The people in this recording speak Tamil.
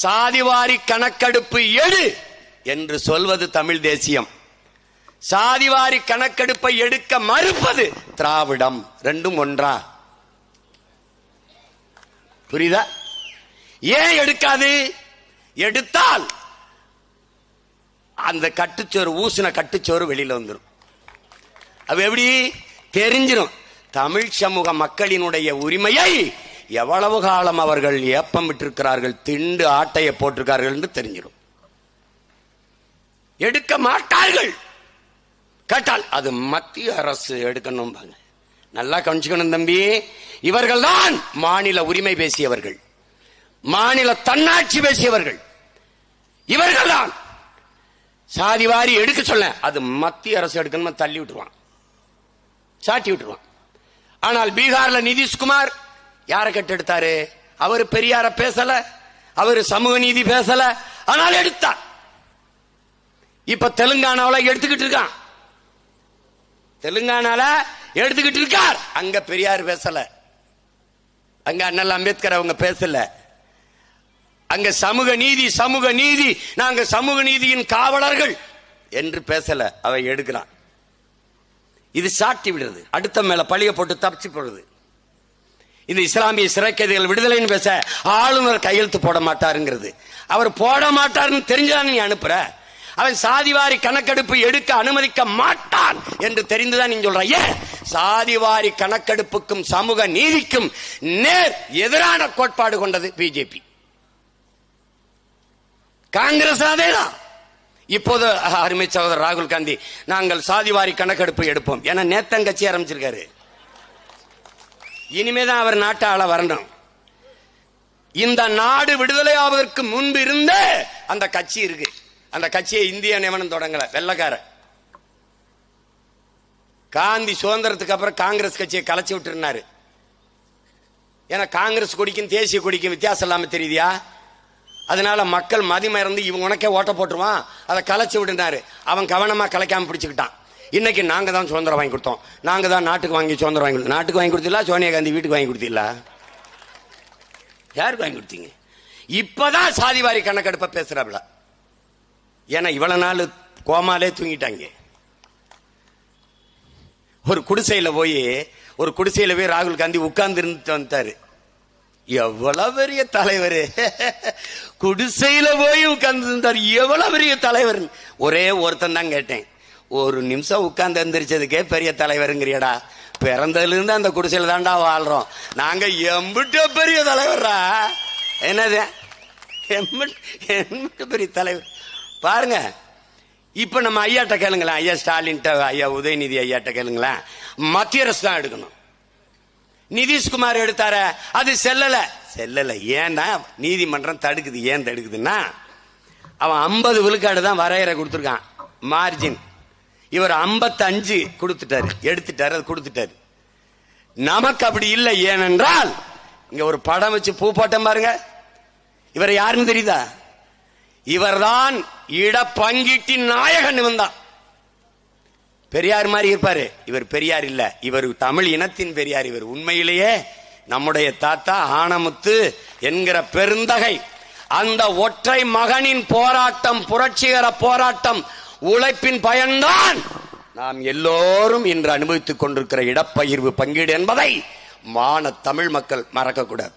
சாதிவாரி கணக்கெடுப்பு எடு என்று சொல்வது தமிழ் தேசியம். சாதிவாரி கணக்கெடுப்பை எடுக்க மறுப்பது திராவிடம். ரெண்டும் ஒன்றா? புரியுதா? ஏன் எடுக்காது? எடுத்தால் அந்த கட்டுச்சோறு, ஊசின கட்டுச்சோறு வெளியில வந்துடும். அது எப்படி தெரிஞ்சிடும்? தமிழ் சமூக மக்களினுடைய உரிமையை எவ்வளவு காலம் அவர்கள் ஏப்பம் விட்டிருக்கிறார்கள், திண்டு ஆட்டையை போட்டிருக்கார்கள் என்று தெரிஞ்சிடும். எடுக்க மாட்டார்கள். கேட்டால் அது மத்திய அரசு எடுக்கணும். நல்லா கவனிச்சுக்கணும் தம்பி. இவர்கள் தான் மாநில உரிமை பேசியவர்கள், மாநில தன்னாட்சி பேசியவர்கள். இவர்கள் தான் சாதிவாரி எடுக்க சொல்ல அது மத்திய அரசு எடுக்கணும் தள்ளி விட்டுருவான், சாட்டி விட்டுருவான். ஆனால் பீகார்ல நிதிஷ்குமார் யாரை கட்டெடுத்தாரு? அவர் பெரியார பேசல, அவர் சமூக நீதி பேசல, ஆனால் எடுத்தார். இப்ப தெலுங்கானாவில் எடுத்துக்கிட்டு இருக்கான். தெலுங்கானால எடுத்துக்கிட்டு இருக்கார். அங்க பெரியார் பேசல, அங்க அண்ணல் அம்பேத்கர் அவங்க பேசல. அங்க சமூக நீதி, சமூக நீதி, நாங்க சமூக நீதியின் காவலர்கள் என்று பேசல. அவை எடுக்கிறான். இது சாட்டி விடுறது, அடுத்த மேல பழிய போட்டு தப்பிச்சு போடுறது. இந்த இஸ்லாமிய சிறை கைதிகள் விடுதலைன்னு பேச ஆளுநர் கையெழுத்து போட மாட்டாருங்கிறது. அவர் போட மாட்டாருன்னு தெரிஞ்சுதான் நீ அனுப்புற. அவன் சாதிவாரி கணக்கெடுப்பு எடுக்க அனுமதிக்க மாட்டான் என்று தெரிந்துதான் நீ சொல்ற. ஏன்? சாதிவாரி கணக்கெடுப்புக்கும் சமூக நீதிக்கும் நேர் எதிரான கோட்பாடு கொண்டது பிஜேபி, காங்கிரஸ். அதேதான் இப்போது அருமை சகோதரர் ராகுல் காந்தி நாங்கள் சாதிவாரி கணக்கெடுப்பு எடுப்போம் என நேத்தன் கட்சி ஆரம்பிச்சிருக்காரு. இனிமேதான் அவர் நாட்டை ஆள வரணும். இந்த நாடு விடுதலை ஆவதற்கு முன்பு இருந்த அந்த கட்சி இருக்கு. அந்த கட்சியை இந்திய நியமனம் தொடங்கல, வெள்ளக்கார. காந்தி சுதந்திரத்துக்கு அப்புறம் காங்கிரஸ் கட்சியை கலைச்சு விட்டுருந்தாரு. ஏன்னா காங்கிரஸ் கொடிக்கும் தேசிய கொடிக்கும் வித்தியாசம் இல்லாம தெரியுதியா? அதனால மக்கள் மதிமறந்து இவங்க உனக்கே ஓட்ட போட்டுருவான், அதை கலைச்சு விட்டுனாரு. அவன் கவனமா கலைக்காம பிடிச்சுக்கிட்டான். இன்னைக்கு நாங்க தான் சுதந்திரம் வாங்கி கொடுத்தோம், நாங்க தான் நாட்டுக்கு வாங்கி சுதந்திரம் வாங்கி கொடுத்தோம். நாட்டுக்கு வாங்கி கொடுத்தீங்களா? சோனியா காந்தி வீட்டுக்கு வாங்கி கொடுத்தீங்களா? யாருக்கு வாங்கி கொடுத்தீங்க? இப்பதான் சாதிவாரி கணக்கெடுப்ப பேசுறாப்ல. ஏன்னா இவ்வளவு நாள் கோமாலே தூங்கிட்டாங்க. ஒரு குடிசையில போய் ராகுல் காந்தி உட்கார்ந்து இருந்து வந்தாரு. எவ்வளவு பெரிய தலைவர்! குடிசையில போய் உட்கார்ந்து இருந்தார். எவ்வளவு பெரிய தலைவர்! ஒரே ஒருத்தன் தான் கேட்டேன், ஒரு நிமிஷம் உட்கார்ந்து எந்திரிச்சதுக்கே பெரிய தலைவருங்கிறியடா? பிறந்ததுல இருந்து அந்த குடிசையில தாண்டா வாழ்றோம் நாங்க. எம்பிட்ட பெரிய தலைவர்ரா! என்னது எம்பிட்ட பெரிய தலைவர் பாருங்க. இப்ப நம்ம ஐயாட்ட கேளுங்களேன், ஐயா ஸ்டாலின், ஐயா உதயநிதி ஐயாட்ட கேளுங்களேன். மத்திய அரசு தான் எடுக்கணும். நிதிஷ்குமார் எடுத்தார, அது செல்லல. ஏன்னா நீதிமன்றம் தடுக்குது. ஏன் தடுக்குதுன்னா அவன் 50 விழுக்காடு தான் வரையறை கொடுத்துருக்கான், மார்ஜின். இவர் 55 கொடுத்துட்டாரு, எடுத்துட்டாரு, அது கொடுத்துட்டாரு. நமக்கு அப்படி இல்லை. ஏனென்றால் இங்க ஒரு படம் வச்சு பூ போட்டம் பாருங்க. இவர் யாருன்னு தெரியுதா? இவர்தான் இடப்பங்கீட்டின் நாயகன். வந்தான் பெரியார் மாதிரி இருப்பாரு. இவர் பெரியார் இல்ல, இவர் தமிழ் இனத்தின் பெரியார். இவர் உண்மையிலேயே நம்முடைய தாத்தா ஆனமுத்து என்கிற பெருந்தகை. அந்த ஒற்றை மகனின் போராட்டம், புரட்சிகர போராட்டம், உழைப்பின் பயன்தான் நாம் எல்லோரும் இன்று அனுபவித்துக் கொண்டிருக்கிற இடப்பகிர்வு பங்கீடு என்பதை மான தமிழ் மக்கள் மறக்க கூடாது.